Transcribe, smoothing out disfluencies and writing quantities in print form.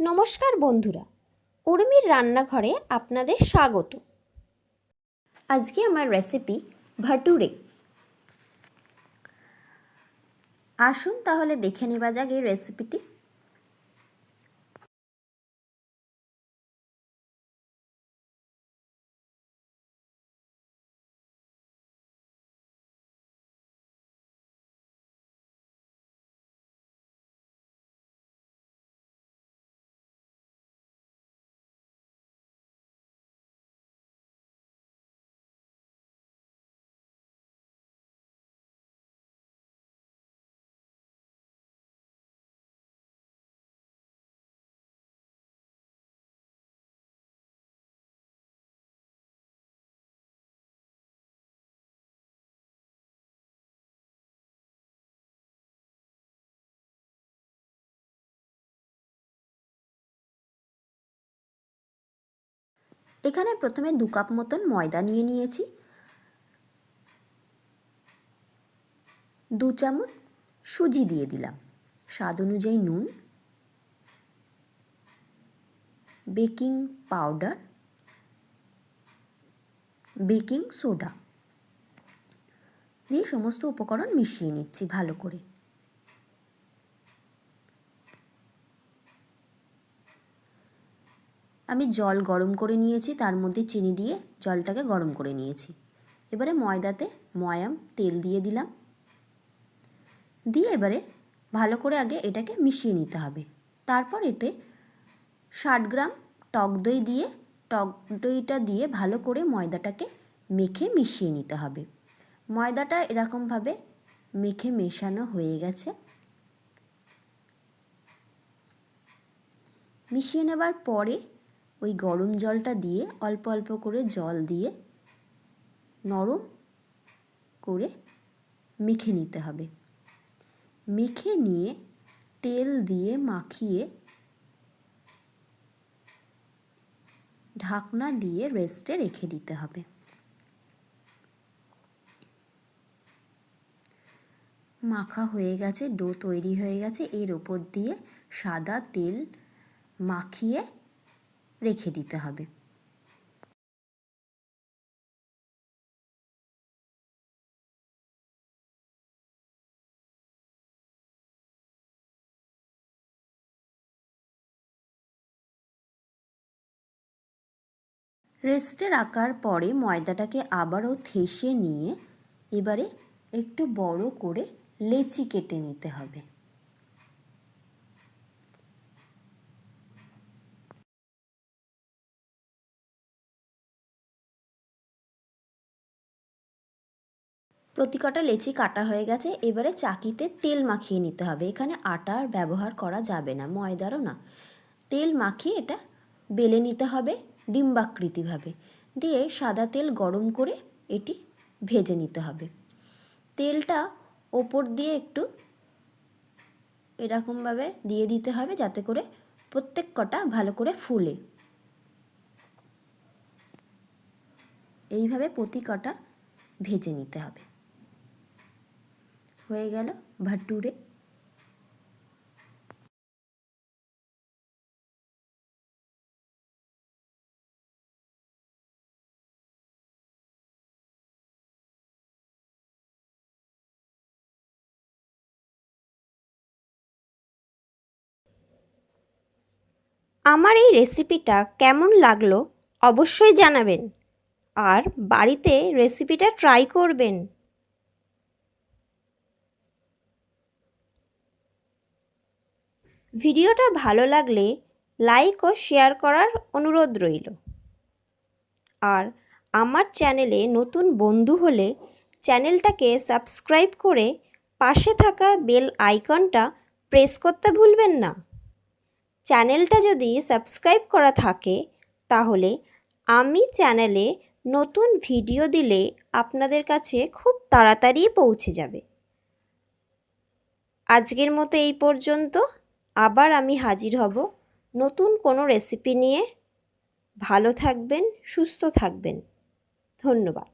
নমস্কার বন্ধুরা, উর্মির রান্নাঘরে আপনাদের স্বাগত। আজকে আমার রেসিপি ভাটুরে। আসুন তাহলে দেখে নেওয়া যাক এই রেসিপিটি। এখানে প্রথমে 2 কাপ মতন ময়দা নিয়ে নিয়েছি, 2 চামচ সুজি দিয়ে দিলাম, স্বাদ অনুযায়ী নুন, বেকিং পাউডার, বেকিং সোডা দিয়ে সমস্ত উপকরণ মিশিয়ে নিচ্ছি ভালো করে। আমি জল গরম করে নিয়েছি, তার মধ্যে চিনি দিয়ে জলটাকে গরম করে নিয়েছি। এবারে ময়দাতে ময়াম তেল দিয়ে দিলাম, দিয়ে এবারে ভালো করে আগে এটাকে মিশিয়ে নিতে হবে। তারপর এতে 60 গ্রাম টক দই দিয়ে টক দইটা দিয়ে ভালো করে ময়দাটাকে মেখে মিশিয়ে নিতে হবে। ময়দাটা এরকমভাবে মেখে মেশানো হয়ে গেছে। মিশিয়ে নেবার পরে ওই গরম জলটা দিয়ে অল্প অল্প করে জল দিয়ে নরম করে মেখে নিতে হবে। মেখে নিয়ে তেল দিয়ে মাখিয়ে ঢাকনা দিয়ে রেস্টে রেখে দিতে হবে। মাখা হয়ে গেছে, ডো তৈরি হয়ে গেছে। এর ওপর দিয়ে সাদা তেল মাখিয়ে রেখে দিতে হবে। রেস্টে রাখার পরে ময়দাটাকে আবারও ঠেসে নিয়ে এবারে একটু বড় করে লেচি কেটে নিতে হবে। প্রতি কটা লেচি কাটা হয়ে গেছে। এবারে চাকিতে তেল মাখিয়ে নিতে হবে। এখানে আটার ব্যবহার করা যাবে না, ময়দারও না। তেল মাখিয়ে এটা বেলে নিতে হবে ডিম্বাকৃতিভাবে, দিয়ে সাদা তেল গরম করে এটি ভেজে নিতে হবে। তেলটা ওপর দিয়ে একটু এরকমভাবে দিয়ে দিতে হবে যাতে করে প্রত্যেক কটা ভালো করে ফুলে। এইভাবে প্রতি কটা ভেজে নিতে হবে। হয়ে গেল ভাটুরে। আমার এই রেসিপিটা কেমন লাগলো অবশ্যই জানাবেন, আর বাড়িতে রেসিপিটা ট্রাই করবেন। ভিডিওটা ভালো লাগলে লাইক ও শেয়ার করার অনুরোধ রইল। আর আমার চ্যানেলে নতুন বন্ধু হলে চ্যানেলটাকে সাবস্ক্রাইব করে পাশে থাকা বেল আইকনটা প্রেস করতে ভুলবেন না। চ্যানেলটা যদি সাবস্ক্রাইব করা থাকে তাহলে আমি চ্যানেলে নতুন ভিডিও দিলে আপনাদের কাছে খুব তাড়াতাড়ি পৌঁছে যাবে। আজকের মতো এই পর্যন্ত। আবার আমি হাজির হব নতুন কোনো রেসিপি নিয়ে। ভালো থাকবেন, সুস্থ থাকবেন। ধন্যবাদ।